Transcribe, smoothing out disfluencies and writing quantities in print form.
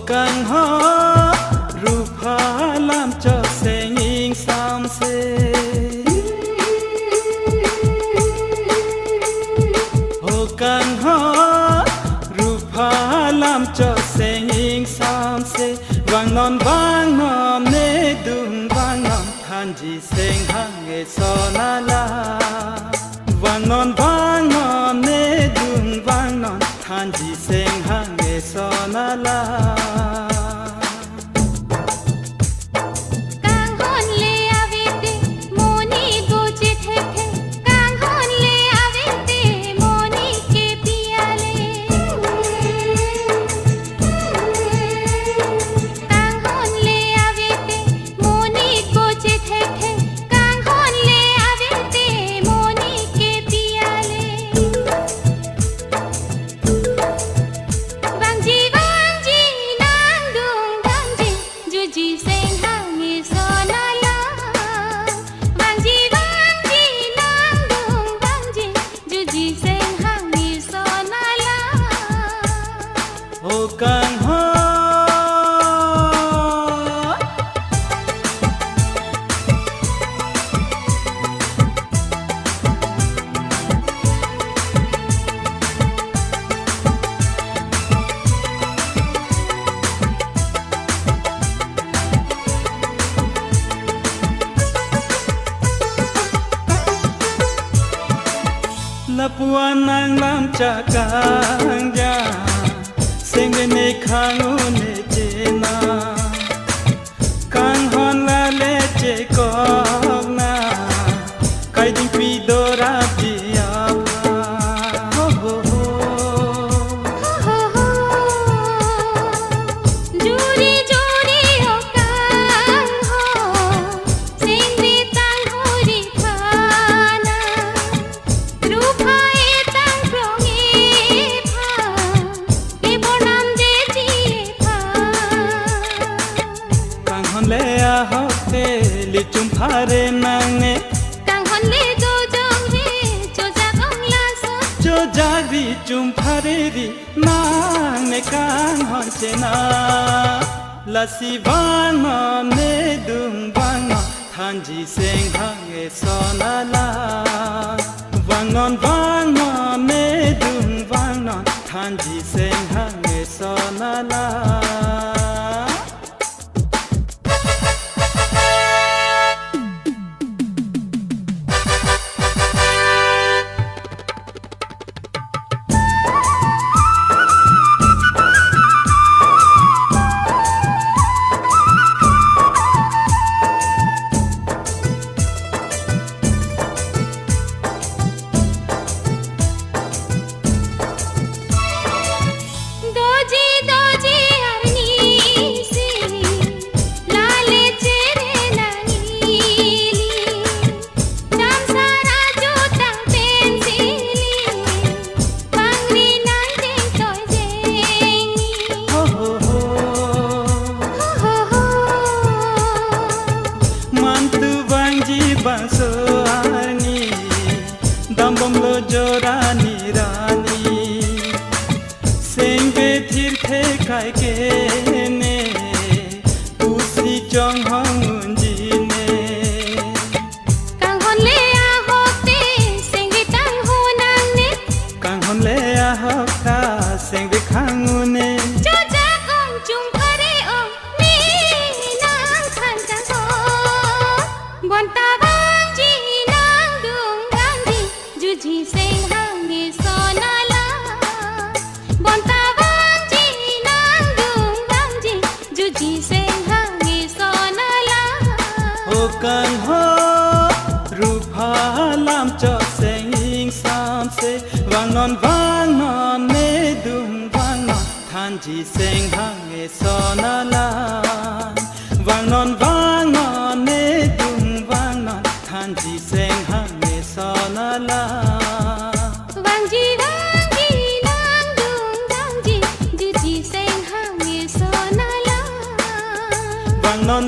càng ho ru pha làm cho sẽ nhìn sam se hồ càng ho ru pha làm cho sẽ nhìn sam se vang non nê dung vang non than ji seng hang nghe so na la vang non nê dung vang non than ji seng hang nghe so na la càng ho lapuan nang lam cha kang ja sing bên này khang u nê chê na kang hon la lê chê kok na kai ding pi do ra ji a ho ho ho juri juri ho kang ho sing ri tang ho ri khana ru phai tang prong e pha le a ho te li chum phare nang ne kang hon le do jong he cho ja ong la so cho ja ri chum phare ri nang ne kang hon che na la si vang ne dung vang than ji seng hang e so na la vang non ne dung vang than ji seng hang e so na la Bangsoani dambom lo jorani rani sengbe thir the kai ke ne usi chong hong ji ne kang hon le a ho te sengbe tang ho nang ne kang hon le a ho ka sengbe khang ne cho ja kong chung phare ong ni nang khan kang ho bon ta ji seng hang ni so na la bon ta vang ji nang dung vang ji ju ji seng hang ni so na la o kan ho ru pha lam cho seng ing sam se vang non ne dung vang than ji seng hang e so na la vang non ne dung vang than ji seng hang e so na la vang ji nang dung vang ji ju ji seng hang ni so na la vang non